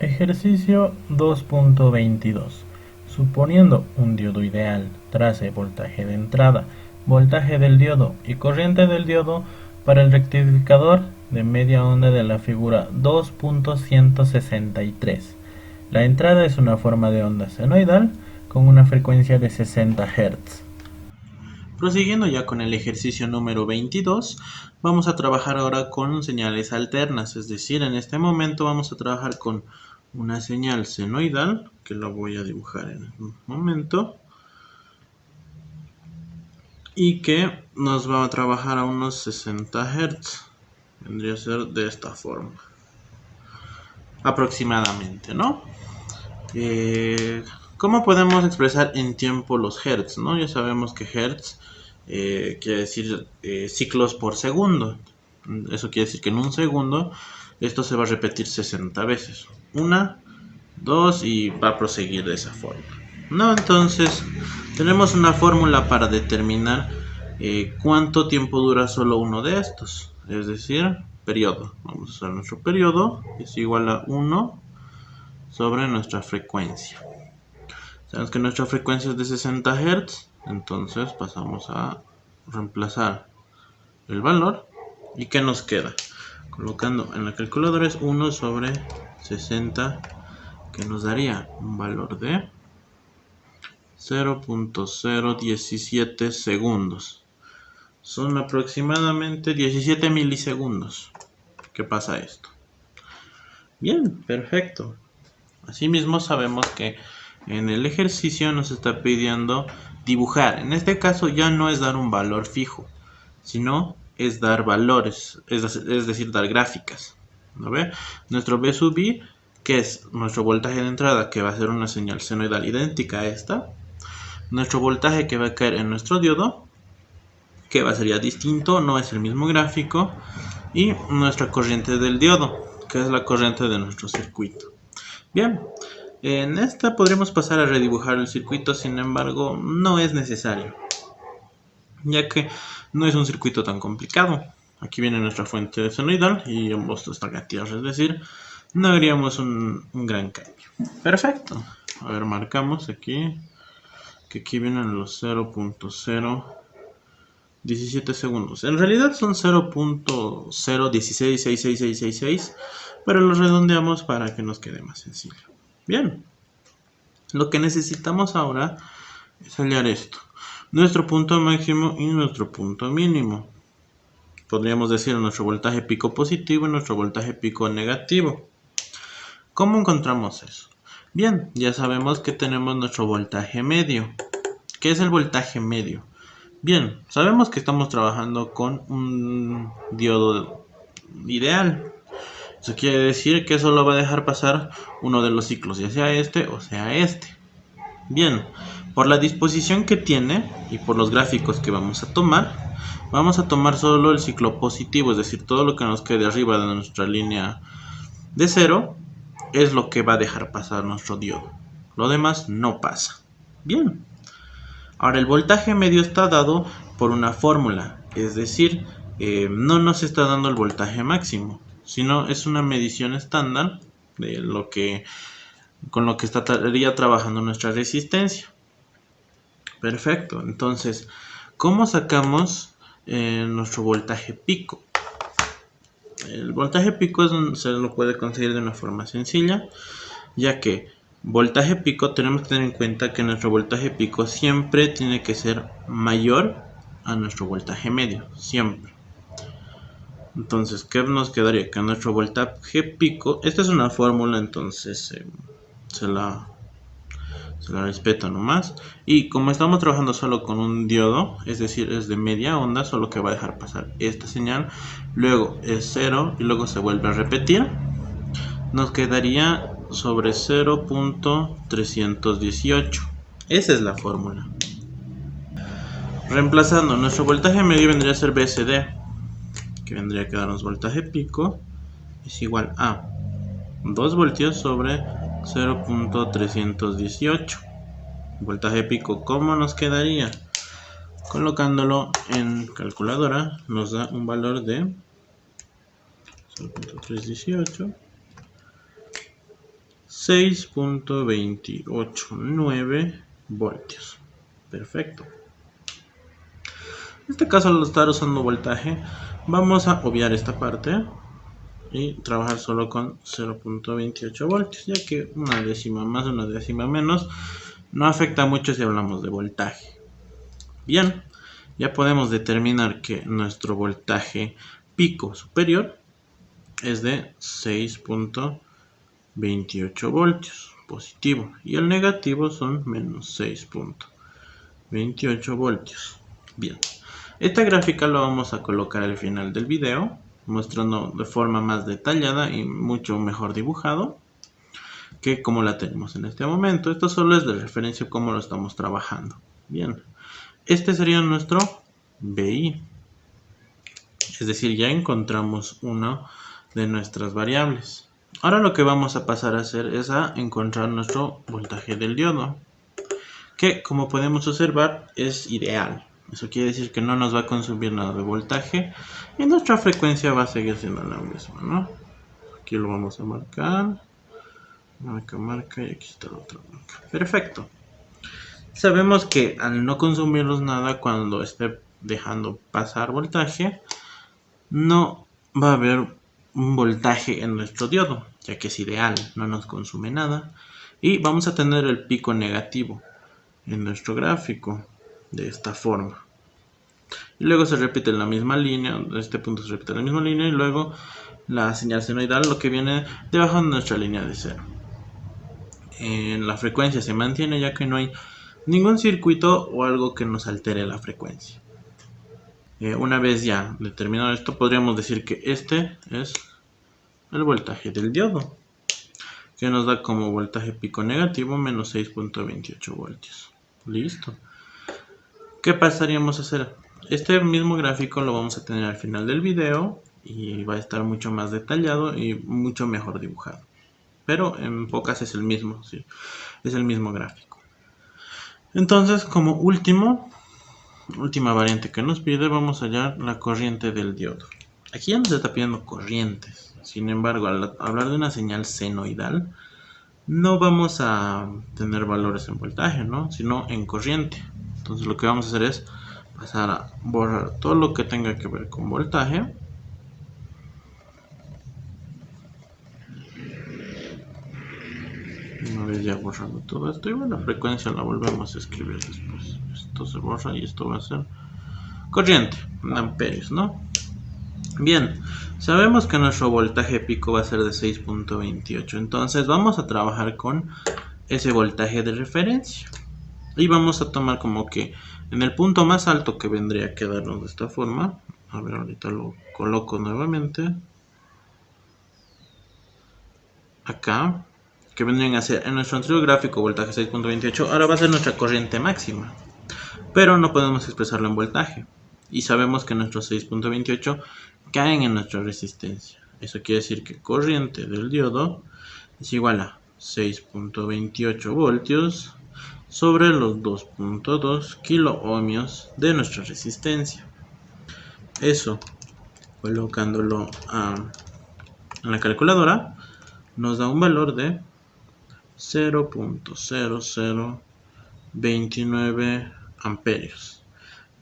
Ejercicio 2.22. Suponiendo un diodo ideal, trace voltaje de entrada, voltaje del diodo y corriente del diodo para el rectificador de media onda de la figura 2.163. La entrada es una forma de onda senoidal con una frecuencia de 60 Hz. Prosiguiendo ya con el ejercicio número 22, vamos a trabajar ahora con señales alternas, es decir, en este momento vamos a trabajar con una señal senoidal, que la voy a dibujar en un momento, y que nos va a trabajar a unos 60 Hz. Vendría a ser de esta forma, aproximadamente, ¿no? ¿Cómo podemos expresar en tiempo los hertz? ¿No? Ya sabemos que hertz quiere decir ciclos por segundo. Eso quiere decir que en un segundo esto se va a repetir 60 veces. Una, dos y va a proseguir de esa forma. ¿No? Entonces tenemos una fórmula para determinar cuánto tiempo dura solo uno de estos. Es decir, periodo. Vamos a usar nuestro periodo. Es igual a 1 sobre nuestra frecuencia. Sabemos que nuestra frecuencia es de 60 Hz, entonces pasamos a reemplazar el valor. ¿Y qué nos queda? Colocando en la calculadora es 1 sobre 60, que nos daría un valor de 0.017 segundos. Son aproximadamente 17 milisegundos. ¿Qué pasa esto? Bien, perfecto. Asimismo sabemos que en el ejercicio nos está pidiendo dibujar. En este caso ya no es dar un valor fijo, sino es dar valores, es decir, dar gráficas. ¿No ve? Nuestro B sub I, que es nuestro voltaje de entrada, que va a ser una señal senoidal idéntica a esta. Nuestro voltaje que va a caer en nuestro diodo, que va a ser ya distinto, no es el mismo gráfico. Y nuestra corriente del diodo, que es la corriente de nuestro circuito. Bien, en esta podríamos pasar a redibujar el circuito, sin embargo, no es necesario, ya que no es un circuito tan complicado. Aquí viene nuestra fuente senoidal y ambos están negativos, es decir, no haríamos un gran cambio. Perfecto. A ver, marcamos aquí que aquí vienen los 0.017 segundos. En realidad son 0.0166666, pero los redondeamos para que nos quede más sencillo. Bien. Lo que necesitamos ahora es hallar esto. Nuestro punto máximo y nuestro punto mínimo. Podríamos decir nuestro voltaje pico positivo y nuestro voltaje pico negativo. ¿Cómo encontramos eso? Bien, ya sabemos que tenemos nuestro voltaje medio. ¿Qué es el voltaje medio? Bien, sabemos que estamos trabajando con un diodo ideal. Eso quiere decir que solo va a dejar pasar uno de los ciclos, ya sea este o sea este. Bien, por la disposición que tiene y por los gráficos que vamos a tomar solo el ciclo positivo, es decir, todo lo que nos quede arriba de nuestra línea de cero es lo que va a dejar pasar nuestro diodo. Lo demás no pasa. Bien, ahora el voltaje medio está dado por una fórmula, es decir, no nos está dando el voltaje máximo, sino es una medición estándar de lo que con lo que estaría trabajando nuestra resistencia. Perfecto, entonces, ¿cómo sacamos nuestro voltaje pico? El voltaje pico se lo puede conseguir de una forma sencilla, ya que voltaje pico tenemos que tener en cuenta que nuestro voltaje pico siempre tiene que ser mayor a nuestro voltaje medio, siempre. Entonces, ¿qué nos quedaría? Que nuestro voltaje pico, esta es una fórmula, entonces se la respeto nomás. Y como estamos trabajando solo con un diodo, es decir, es de media onda, solo que va a dejar pasar esta señal. Luego es 0 y luego se vuelve a repetir. Nos quedaría sobre 0.318. Esa es la fórmula. Reemplazando, nuestro voltaje medio vendría a ser BSD, que vendría a quedarnos voltaje pico, es igual a 2 voltios sobre 0.318. Voltaje pico, ¿cómo nos quedaría? Colocándolo en calculadora nos da un valor de 0.318 6.289 voltios. Perfecto. En este caso, al estar usando voltaje, vamos a obviar esta parte y trabajar solo con 0.28 voltios, ya que una décima más, una décima menos no afecta mucho si hablamos de voltaje. Bien, ya podemos determinar que nuestro voltaje pico superior es de 6.28 voltios positivo y el negativo son menos 6.28 voltios. Bien, esta gráfica la vamos a colocar al final del video, mostrando de forma más detallada y mucho mejor dibujado que como la tenemos en este momento. Esto solo es de referencia a cómo lo estamos trabajando. Bien, este sería nuestro BI, es decir, ya encontramos una de nuestras variables. Ahora lo que vamos a pasar a hacer es a encontrar nuestro voltaje del diodo, que como podemos observar es ideal. Eso quiere decir que no nos va a consumir nada de voltaje y nuestra frecuencia va a seguir siendo la misma, ¿no? Aquí lo vamos a marcar. Marca y aquí está la otra marca. Perfecto. Sabemos que al no consumirnos nada cuando esté dejando pasar voltaje, no va a haber un voltaje en nuestro diodo, ya que es ideal, no nos consume nada. Y vamos a tener el pico negativo en nuestro gráfico de esta forma. Y luego se repite la misma línea, en este punto se repite la misma línea y luego la señal senoidal, lo que viene debajo de nuestra línea de cero. La frecuencia se mantiene ya que no hay ningún circuito o algo que nos altere la frecuencia. Una vez ya determinado esto, podríamos decir que este es el voltaje del diodo, que nos da como voltaje pico negativo menos 6.28 voltios. Listo. ¿Qué pasaríamos a hacer? Este mismo gráfico lo vamos a tener al final del video y va a estar mucho más detallado y mucho mejor dibujado. Pero en pocas es el mismo, sí, es el mismo gráfico. Entonces, como última variante que nos pide, vamos a hallar la corriente del diodo. Aquí ya nos está pidiendo corrientes. Sin embargo, al hablar de una señal senoidal, no vamos a tener valores en voltaje, ¿no? Sino en corriente. Entonces lo que vamos a hacer es pasar a borrar todo lo que tenga que ver con voltaje. Una vez ya borrando todo esto, y bueno, la frecuencia la volvemos a escribir después. Esto se borra y esto va a ser corriente, en amperios, ¿no? Bien, sabemos que nuestro voltaje pico va a ser de 6.28, entonces vamos a trabajar con ese voltaje de referencia. Y vamos a tomar como que en el punto más alto que vendría a quedarnos de esta forma. A ver, ahorita lo coloco nuevamente. Acá, que vendrían a ser en nuestro anterior gráfico voltaje 6.28, ahora va a ser nuestra corriente máxima. Pero no podemos expresarlo en voltaje. Y sabemos que nuestros 6.28 caen en nuestra resistencia. Eso quiere decir que corriente del diodo es igual a 6.28 voltios sobre los 2.2 kiloohmios de nuestra resistencia. Eso, colocándolo en la calculadora, nos da un valor de 0.0029 amperios,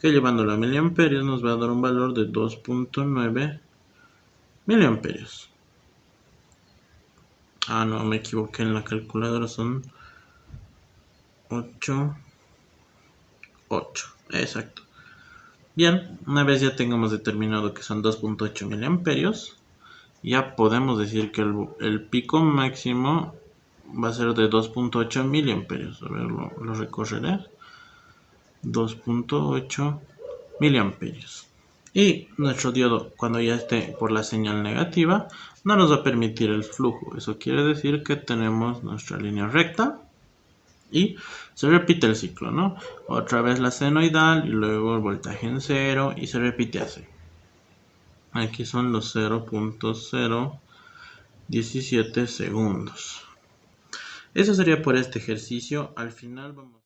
que llevándolo a miliamperios nos va a dar un valor de 2.9 miliamperios. No, me equivoqué en la calculadora, son 8, exacto. Bien, una vez ya tengamos determinado que son 2.8 miliamperios, ya podemos decir que el pico máximo va a ser de 2.8 miliamperios. A ver, lo recorreré. 2.8 miliamperios. Y nuestro diodo, cuando ya esté por la señal negativa, no nos va a permitir el flujo. Eso quiere decir que tenemos nuestra línea recta y se repite el ciclo, ¿no? Otra vez la senoidal y luego el voltaje en cero y se repite así. Aquí son los 0.017 segundos. Eso sería por este ejercicio. Al final vamos